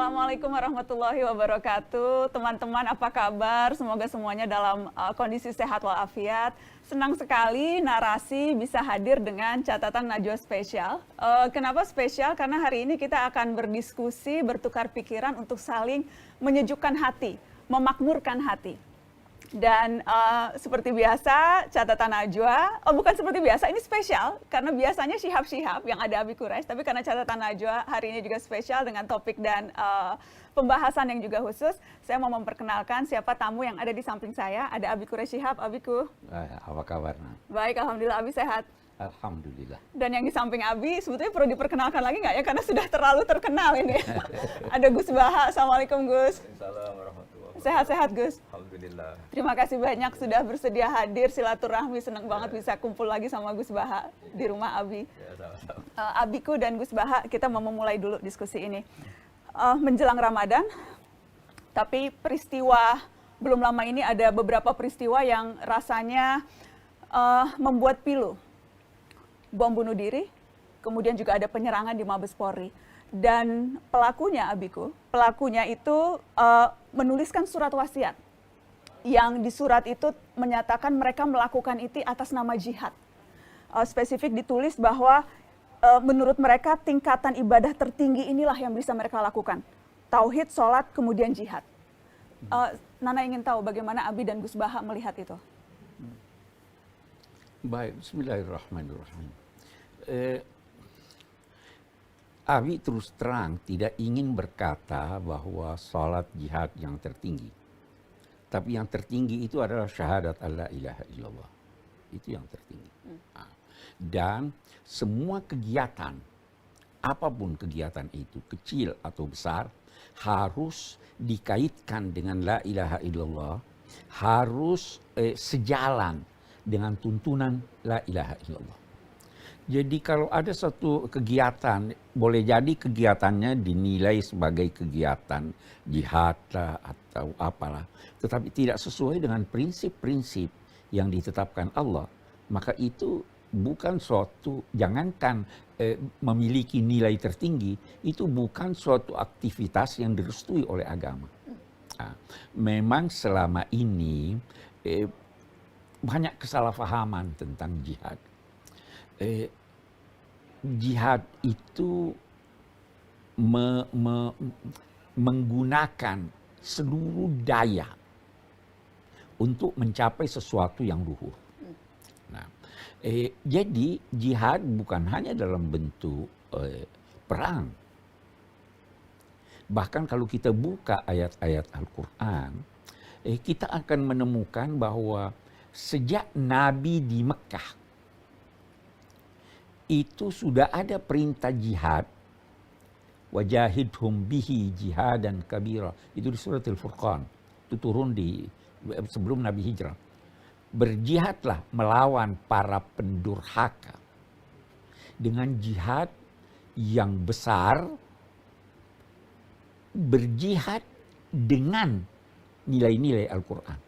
Assalamualaikum warahmatullahi wabarakatuh. Teman-teman apa kabar? Semoga semuanya dalam kondisi sehat walafiat. Senang sekali narasi bisa hadir dengan catatan Najwa spesial. Kenapa spesial? Karena hari ini kita akan berdiskusi, bertukar pikiran untuk saling menyejukkan hati, memakmurkan hati. Dan seperti biasa catatan Najwa, bukan seperti biasa, ini spesial karena biasanya Syihab-Syihab yang ada Abi Quraish, tapi karena catatan Najwa hari ini juga spesial dengan topik dan pembahasan yang juga khusus. Saya mau memperkenalkan siapa tamu yang ada di samping saya, ada Abi Quraish Syihab. Abiku. Apa kabar? Baik, alhamdulillah. Abi sehat. Alhamdulillah. Dan yang di samping Abi sebetulnya perlu diperkenalkan lagi nggak ya, karena sudah terlalu terkenal ini. Ada Gus Baha. Assalamualaikum Gus. Assalamualaikum warahmatullahi wabarakatuh. Sehat-sehat Gus. Alhamdulillah. Terima kasih banyak sudah bersedia hadir silaturahmi. Senang banget bisa kumpul lagi sama Gus Baha di rumah Abi. Ya, sama-sama. Abiku dan Gus Baha, kita mau memulai dulu diskusi ini. Menjelang Ramadan, tapi peristiwa belum lama ini ada beberapa peristiwa yang rasanya membuat pilu. Bom bunuh diri, kemudian juga ada penyerangan di Mabes Polri. Dan pelakunya, Abiku, pelakunya itu menuliskan surat wasiat. Yang di surat itu menyatakan mereka melakukan itu atas nama jihad. Spesifik ditulis bahwa menurut mereka tingkatan ibadah tertinggi inilah yang bisa mereka lakukan. Tauhid, sholat, kemudian jihad. Nana ingin tahu bagaimana Abi dan Gus Baha melihat itu. Baik, bismillahirrahmanirrahim. Abi terus terang tidak ingin berkata bahwa salat jihad yang tertinggi. Tapi yang tertinggi itu adalah syahadat alla ilaha illallah. Itu yang tertinggi. Dan semua kegiatan, apapun kegiatan itu, kecil atau besar, harus dikaitkan dengan la ilaha illallah, harus sejalan dengan tuntunan la ilaha illallah. Jadi kalau ada satu kegiatan, boleh jadi kegiatannya dinilai sebagai kegiatan jihad atau apalah, tetapi tidak sesuai dengan prinsip-prinsip yang ditetapkan Allah, maka itu bukan suatu, jangankan memiliki nilai tertinggi, itu bukan suatu aktivitas yang direstui oleh agama. Nah, memang selama ini banyak kesalahpahaman tentang jihad. Jihad itu menggunakan seluruh daya untuk mencapai sesuatu yang luhur. Nah, jadi jihad bukan hanya dalam bentuk perang. Bahkan kalau kita buka ayat-ayat Al-Quran, kita akan menemukan bahwa sejak Nabi di Mekah, itu sudah ada perintah jihad, wajahidhum bihi jihadan kabira. Itu di surat Al-Furqan. Itu turun sebelum Nabi hijrah. Berjihadlah melawan para pendurhaka dengan jihad yang besar, berjihad dengan nilai-nilai Al-Quran.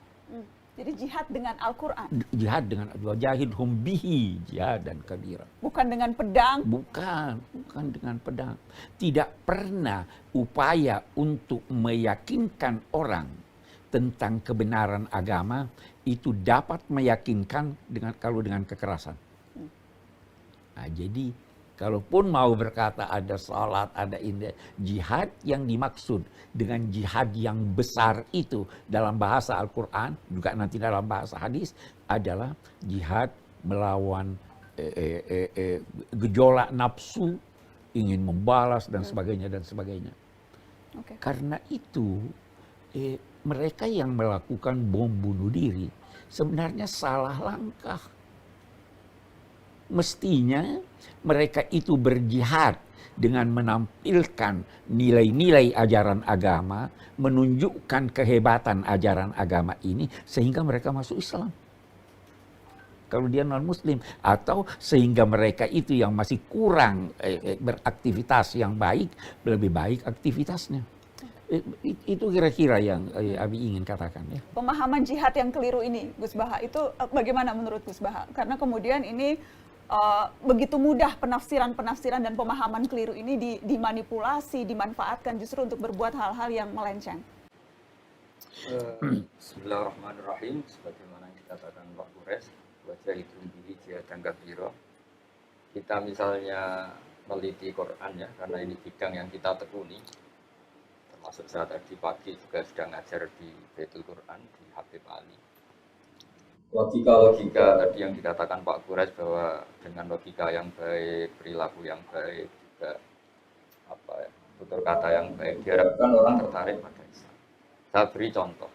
Jadi jihad dengan Al-Quran. Jihad dengan wajahidhum bihi jihadan kabira. Bukan dengan pedang. Bukan dengan pedang. Tidak pernah upaya untuk meyakinkan orang tentang kebenaran agama itu dapat meyakinkan dengan kekerasan. Nah, jadi kalaupun mau berkata ada salat, ada jihad yang dimaksud dengan jihad yang besar itu dalam bahasa Al-Quran, juga nanti dalam bahasa hadis, adalah jihad melawan gejolak nafsu, ingin membalas dan sebagainya dan sebagainya. Okay. Karena itu mereka yang melakukan bom bunuh diri sebenarnya salah langkah. Mestinya mereka itu berjihad dengan menampilkan nilai-nilai ajaran agama, menunjukkan kehebatan ajaran agama ini sehingga mereka masuk Islam. Kalau dia non-muslim, atau sehingga mereka itu yang masih kurang beraktivitas yang baik, lebih baik aktivitasnya. Itu kira-kira yang Abi ingin katakan ya. Pemahaman jihad yang keliru ini, Gus Baha, itu bagaimana menurut Gus Baha? Karena kemudian ini begitu mudah penafsiran-penafsiran dan pemahaman keliru ini dimanipulasi, dimanfaatkan justru untuk berbuat hal-hal yang melenceng? Bismillahirrahmanirrahim. Sebagaimana yang dikatakan Pak Kures, wajah itu bihi jihadan kabira. Kita misalnya meliti Quran ya, karena ini bidang yang kita tekuni. Termasuk saat tadi pagi juga sedang ngajar di Baitul Quran di Habib Ali. Logika tadi yang dikatakan Pak Kures bahwa dengan logika yang baik, perilaku yang baik, juga tutur kata yang baik, diharapkan orang tertarik pada Islam. Saya beri contoh.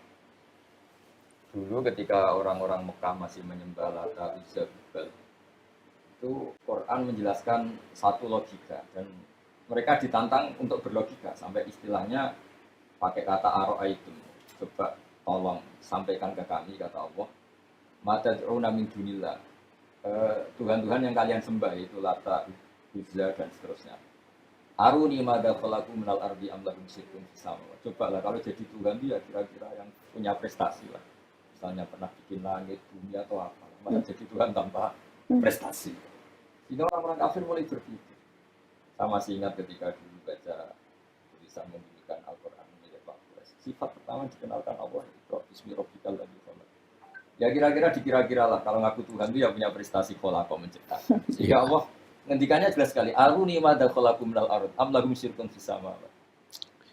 Dulu ketika orang-orang Mekah masih menyembah Lata, Uzza, Hubal, itu Quran menjelaskan satu logika dan mereka ditantang untuk berlogika sampai istilahnya pakai kata aro'aitum. Coba tolong sampaikan ke kami, kata Allah. Matad'una min dunillah. Tuhan-Tuhan yang kalian sembah itu Lata, Uzza dan seterusnya. Aruni madza khalaqu minal ardi am lahum syirkun fis sama. Cobalah kalau jadi Tuhan dia kira-kira yang punya prestasi lah. Misalnya pernah bikin langit, bumi atau apa. Malah jadi Tuhan tanpa prestasi. Sehingga orang-orang kafir mulai berpikir. Saya masih ingat ketika dulu baca tulisan membumikan Al-Quran milik Pak Kures. Sifat pertama dikenalkan Allah itu Bismi Rabbikal ladzi khalaq. Ya kira-kira lah kalau ngaku Tuhan itu ya punya prestasi kholaqah menciptakan. Sehingga Allah ngendikannya jelas sekali. Aruni madza khalaqu minal ard am lahum syirkun fis sama.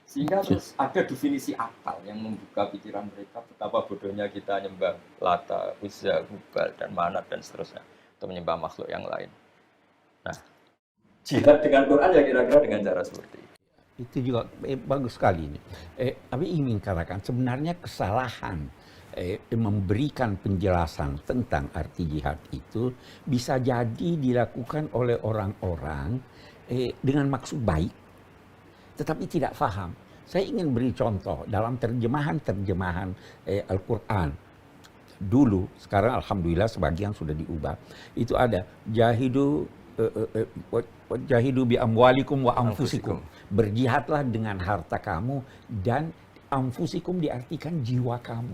Sehingga terus ada definisi akal yang membuka pikiran mereka betapa bodohnya kita nyembah Lata, Uzza, Hubal dan Manat dan seterusnya untuk menyembah makhluk yang lain. Nah, jihad dengan Quran ya kira-kira dengan cara seperti itu. Itu juga bagus sekali ini. Abi ingin katakan sebenarnya kesalahan memberikan penjelasan tentang arti jihad itu bisa jadi dilakukan oleh orang-orang dengan maksud baik, tetapi tidak paham. Saya ingin beri contoh dalam terjemahan Al-Quran. Dulu, sekarang alhamdulillah sebagian sudah diubah. Itu ada jahidu bi amwalikum wa anfusikum. Berjihadlah dengan harta kamu dan anfusikum diartikan jiwa kamu.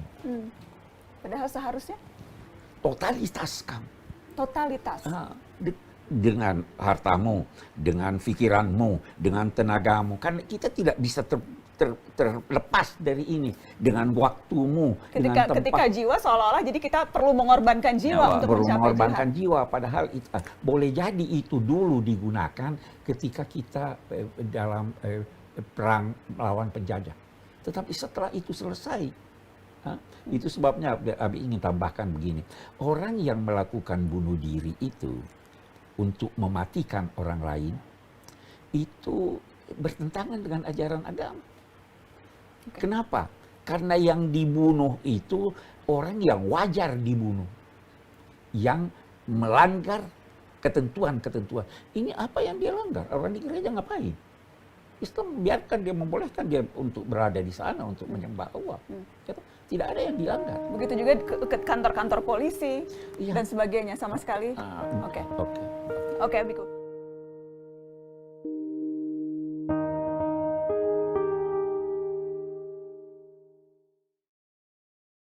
Padahal seharusnya Totalitas kamu. totalitas. Dengan hartamu, dengan pikiranmu, dengan tenagamu. Kan kita tidak bisa terlepas dari ini. Dengan waktumu, dengan tempat. Ketika jiwa seolah-olah jadi kita perlu mengorbankan jiwa untuk Perlu mencapai mengorbankan jihad. jiwa. Padahal boleh jadi itu dulu digunakan ketika kita dalam perang melawan penjajah. Tetapi setelah itu selesai, itu sebabnya Abi ingin tambahkan begini. Orang yang melakukan bunuh diri itu untuk mematikan orang lain, itu bertentangan dengan ajaran agama. Kenapa? Karena yang dibunuh itu orang yang wajar dibunuh. Yang melanggar ketentuan-ketentuan. Ini apa yang dia langgar? Orang di gereja ngapain? Islam biarkan dia, membolehkan dia untuk berada di sana untuk menyembah Allah. Tidak ada yang dilanggar. Begitu juga ke kantor-kantor polisi Iya. dan sebagainya sama sekali. Oke, Biku.